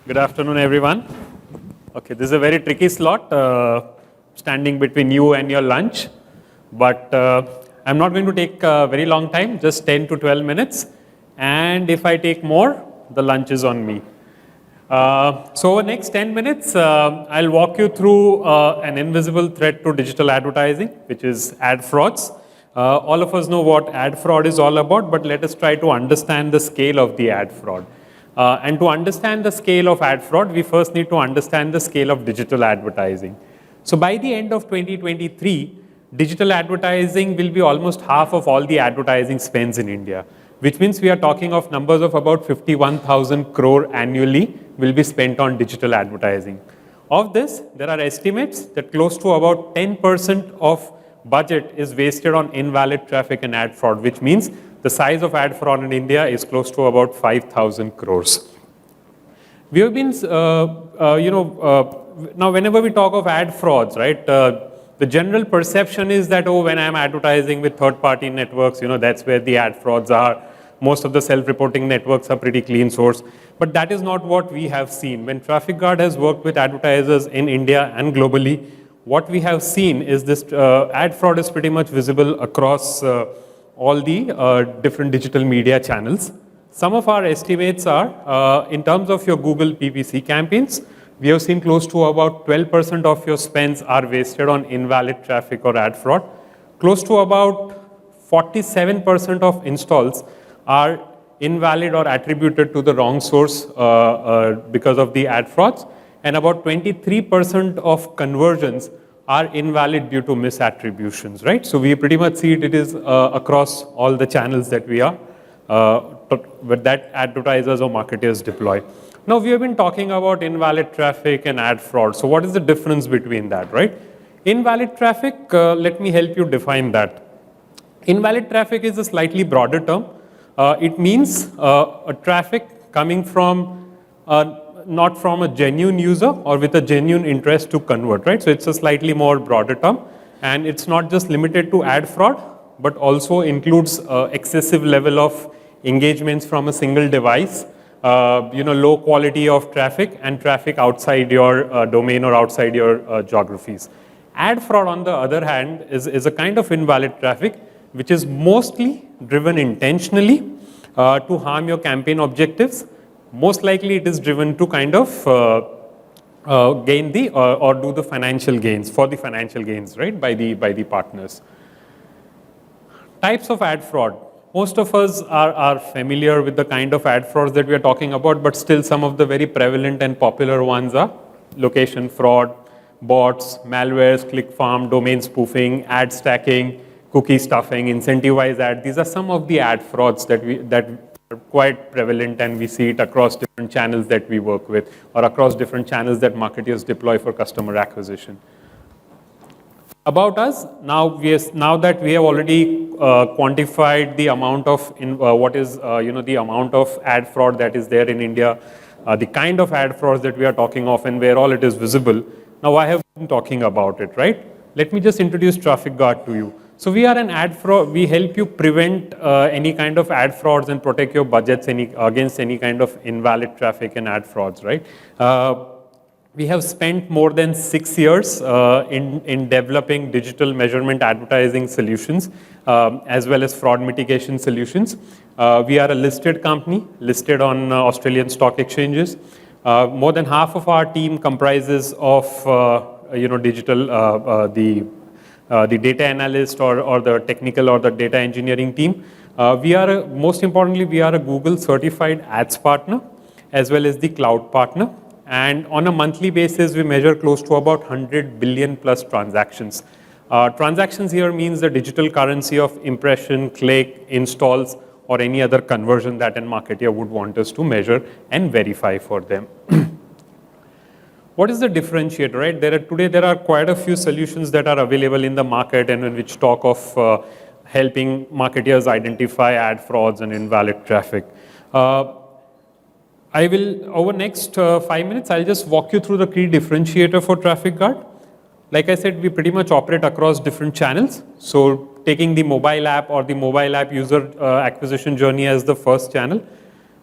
Good afternoon, everyone. Okay, this is a very tricky slot, standing between you and your lunch. But I'm not going to take a very long time, just 10 to 12 minutes. And if I take more, the lunch is on me. So over the next 10 minutes, I'll walk you through an invisible threat to digital advertising, which is ad frauds. All of us know what ad fraud is all about, but let us try to understand the scale of the ad fraud. And to understand the scale of ad fraud, we first need to understand the scale of digital advertising. So by the end of 2023, digital advertising will be almost half of all the advertising spends in India, which means we are talking of numbers of about 51,000 crore annually will be spent on digital advertising. Of this, there are estimates that close to about 10% of budget is wasted on invalid traffic and ad fraud, which means the size of ad fraud in India is close to about 5,000 crores. We have been, now whenever we talk of ad frauds, right, the general perception is that, oh, when I'm advertising with third-party networks, that's where the ad frauds are. Most of the self-reporting networks are pretty clean source. But that is not what we have seen. When Traffic Guard has worked with advertisers in India and globally, what we have seen is this ad fraud is pretty much visible across all the different digital media channels. Some of our estimates are, in terms of your Google PPC campaigns, we have seen close to about 12% of your spends are wasted on invalid traffic or ad fraud. Close to about 47% of installs are invalid or attributed to the wrong source because of the ad frauds. And about 23% of conversions are invalid due to misattributions, right? So we pretty much see it is across all the channels that we are, that advertisers or marketers deploy. Now we have been talking about invalid traffic and ad fraud. So what is the difference between that, right? Invalid traffic, let me help you define that. Invalid traffic is a slightly broader term. It means a traffic coming from not from a genuine user or with a genuine interest to convert, right? So it's a slightly more broader term, and it's not just limited to ad fraud, but also includes excessive level of engagements from a single device, low quality of traffic and traffic outside your domain or outside your geographies. Ad fraud, on the other hand, is a kind of invalid traffic which is mostly driven intentionally to harm your campaign objectives. Most likely it is driven to kind of gain the or do the financial gains, for the financial gains, right, by the partners. Types of ad fraud. Most of us are familiar with the kind of ad frauds that we are talking about, but still some of the very prevalent and popular ones are location fraud, bots, malwares, click farm, domain spoofing, ad stacking, cookie stuffing, incentivized ad. These are some of the ad frauds that are quite prevalent, and we see it across different channels that we work with or across different channels that marketers deploy for customer acquisition. About us, now that we have already quantified the amount of the amount of ad fraud that is there in India, the kind of ad frauds that we are talking of and where all it is visible. Now I have been talking about it, right? Let me just introduce Traffic Guard to you. So we are an ad fraud. We help you prevent any kind of ad frauds and protect your budgets against any kind of invalid traffic and ad frauds, right? We have spent more than 6 years in developing digital measurement advertising solutions as well as fraud mitigation solutions. We are a listed company, listed on Australian stock exchanges. More than half of our team comprises of the data analyst or the technical or the data engineering team. Most importantly, we are a Google certified ads partner as well as the cloud partner. And on a monthly basis, we measure close to about 100 billion plus transactions. Transactions here means the digital currency of impression, click, installs, or any other conversion that a marketer would want us to measure and verify for them. What is the differentiator, right? Today there are quite a few solutions that are available in the market and which talk of helping marketers identify ad frauds and invalid traffic. I will, over next 5 minutes, I'll just walk you through the key differentiator for Traffic Guard. Like I said, we pretty much operate across different channels. So taking the mobile app or the mobile app user acquisition journey as the first channel.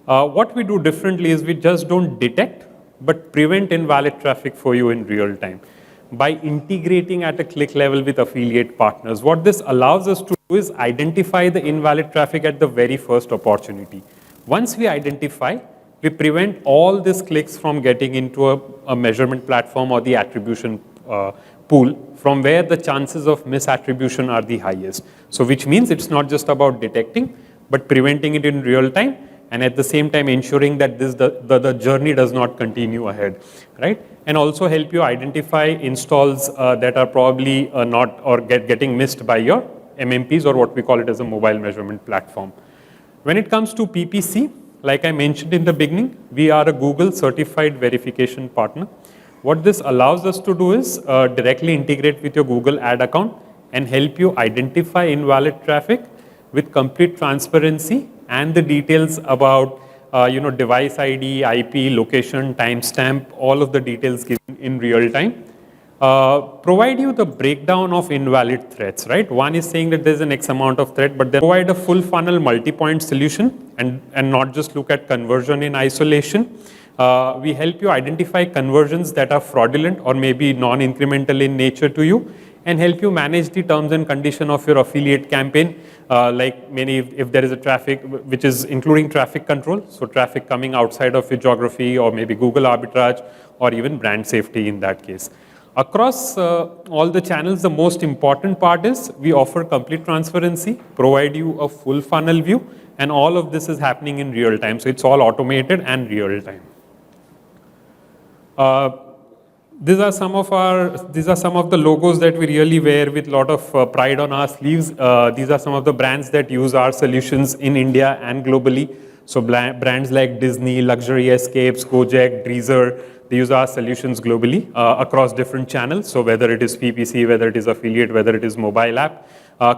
What we do differently is we just don't detect, but prevent invalid traffic for you in real time by integrating at a click level with affiliate partners. What this allows us to do is identify the invalid traffic at the very first opportunity. Once we identify, we prevent all these clicks from getting into a measurement platform or the attribution pool from where the chances of misattribution are the highest. So which means it's not just about detecting, but preventing it in real time, and at the same time ensuring that the journey does not continue ahead, right? And also help you identify installs that are probably not or getting missed by your MMPs, or what we call it as a mobile measurement platform. When it comes to PPC, like I mentioned in the beginning, we are a Google certified verification partner. What this allows us to do is directly integrate with your Google ad account and help you identify invalid traffic with complete transparency and the details about device ID, IP, location, timestamp, all of the details given in real time. Provide you the breakdown of invalid threats, right? One is saying that there's an X amount of threat, but then provide a full funnel multi-point solution and not just look at conversion in isolation. We help you identify conversions that are fraudulent or maybe non-incremental in nature to you, and help you manage the terms and condition of your affiliate campaign, like if there is a traffic, which is including traffic control, so traffic coming outside of your geography, or maybe Google arbitrage, or even brand safety in that case. Across all the channels, the most important part is we offer complete transparency, provide you a full funnel view, and all of this is happening in real time. So it's all automated and real time. These are some of the logos that we really wear with a lot of pride on our sleeves. These are some of the brands that use our solutions in India and globally. So brands like Disney, Luxury Escapes, Gojek, Breezer, they use our solutions globally across different channels. So whether it is PPC, whether it is affiliate, whether it is mobile app.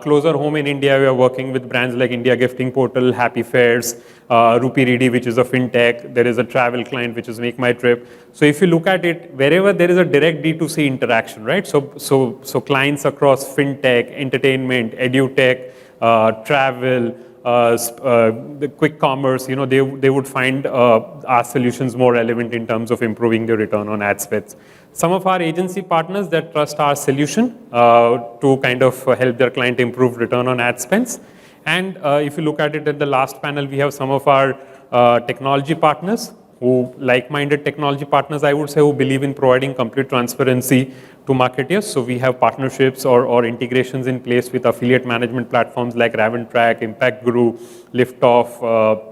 Closer home in India, we are working with brands like India Gifting Portal, Happy Fairs, Rupee Ready, which is a fintech. There is a travel client, which is Make My Trip. So if you look at it, wherever there is a direct D2C interaction, right? So clients across fintech, entertainment, edutech, travel, the quick commerce, they would find our solutions more relevant in terms of improving their return on ad spends. Some of our agency partners that trust our solution to kind of help their client improve return on ad spends. And if you look at it at the last panel, we have some of our technology partners who, like-minded technology partners, I would say, who believe in providing complete transparency to marketers. So we have partnerships or integrations in place with affiliate management platforms like Raventrack, Impact Guru, Liftoff,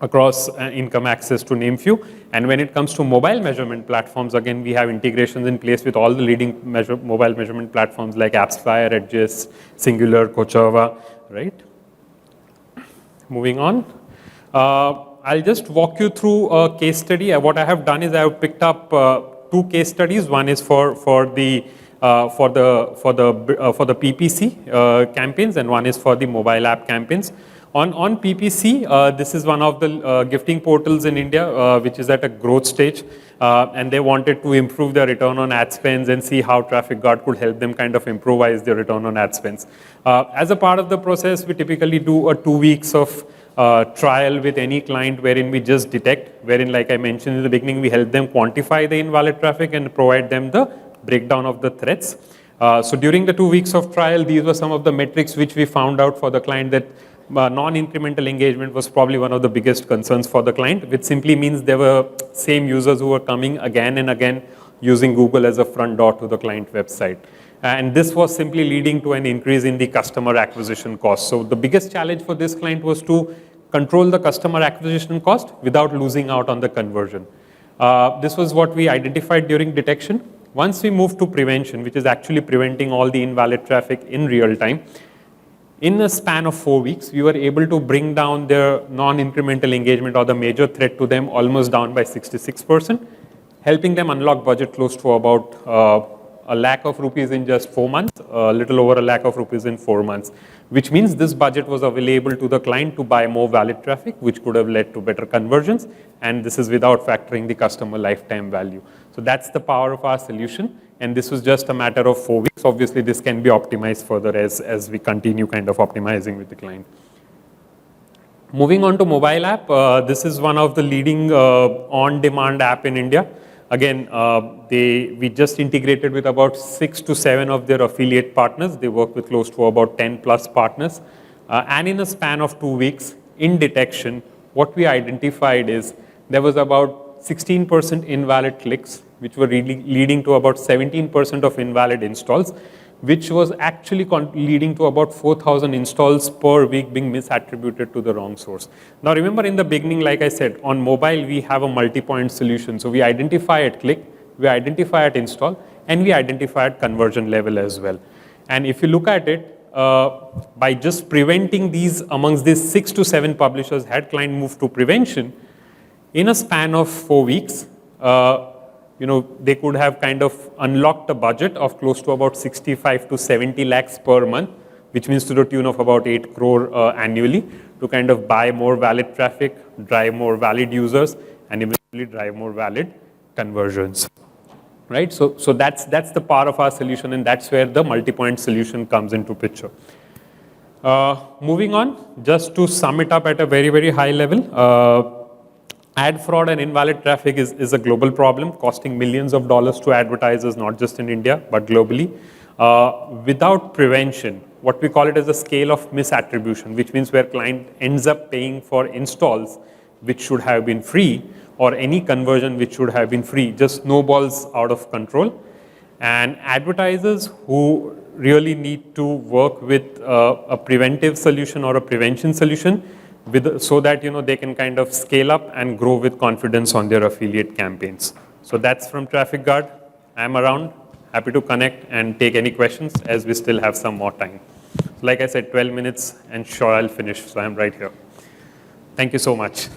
across income access, to name few. And when it comes to mobile measurement platforms, again, we have integrations in place with all the leading mobile measurement platforms like AppsFlyer, Edgist, Singular, Kochava, right? Moving on. I'll just walk you through a case study. What I have done is I have picked up two case studies. One is for the PPC campaigns, and one is for the mobile app campaigns. On PPC, this is one of the gifting portals in India, which is at a growth stage, and they wanted to improve their return on ad spends and see how Traffic Guard could help them kind of improvise their return on ad spends. As a part of the process, we typically do a 2 weeks of trial with any client wherein we just detect, wherein, like I mentioned in the beginning, we help them quantify the invalid traffic and provide them the breakdown of the threats. So during the 2 weeks of trial, these were some of the metrics which we found out for the client, that non-incremental engagement was probably one of the biggest concerns for the client, which simply means there were same users who were coming again and again using Google as a front door to the client website. And this was simply leading to an increase in the customer acquisition cost. So the biggest challenge for this client was to control the customer acquisition cost without losing out on the conversion. This was what we identified during detection. Once we moved to prevention, which is actually preventing all the invalid traffic in real time, in a span of 4 weeks, we were able to bring down their non-incremental engagement, or the major threat to them, almost down by 66%, helping them unlock budget close to about a lakh of rupees in just 4 months, a little over a lakh of rupees in 4 months, which means this budget was available to the client to buy more valid traffic, which could have led to better conversions. And this is without factoring the customer lifetime value. So that's the power of our solution. And this was just a matter of 4 weeks. Obviously, this can be optimized further as we continue kind of optimizing with the client. Moving on to mobile app, this is one of the leading on-demand app in India. Again, we just integrated with about 6 to 7 of their affiliate partners. They work with close to about 10 plus partners. And in a span of 2 weeks, in detection, what we identified is there was about 16% invalid clicks, which were really leading to about 17% of invalid installs, which was actually leading to about 4,000 installs per week being misattributed to the wrong source. Now remember, in the beginning, like I said, on mobile we have a multi-point solution. So we identify at click, we identify at install, and we identify at conversion level as well. And if you look at it, by just preventing these amongst these 6 to 7 publishers had client moved to prevention, in a span of 4 weeks, they could have kind of unlocked a budget of close to about 65 to 70 lakhs per month, which means to the tune of about 8 crore annually, to kind of buy more valid traffic, drive more valid users, and eventually drive more valid conversions. Right? So that's the part of our solution, and that's where the multi-point solution comes into picture. Moving on, just to sum it up at a very, very high level, ad fraud and invalid traffic is a global problem, costing millions of dollars to advertisers, not just in India, but globally. Without prevention, what we call it as a scale of misattribution, which means where client ends up paying for installs which should have been free, or any conversion which should have been free, just snowballs out of control. And advertisers who really need to work with a preventive solution or a prevention solution, so that they can kind of scale up and grow with confidence on their affiliate campaigns. So that's from Traffic Guard. I'm around, happy to connect and take any questions as we still have some more time. Like I said, 12 minutes and sure I'll finish, so I'm right here. Thank you so much.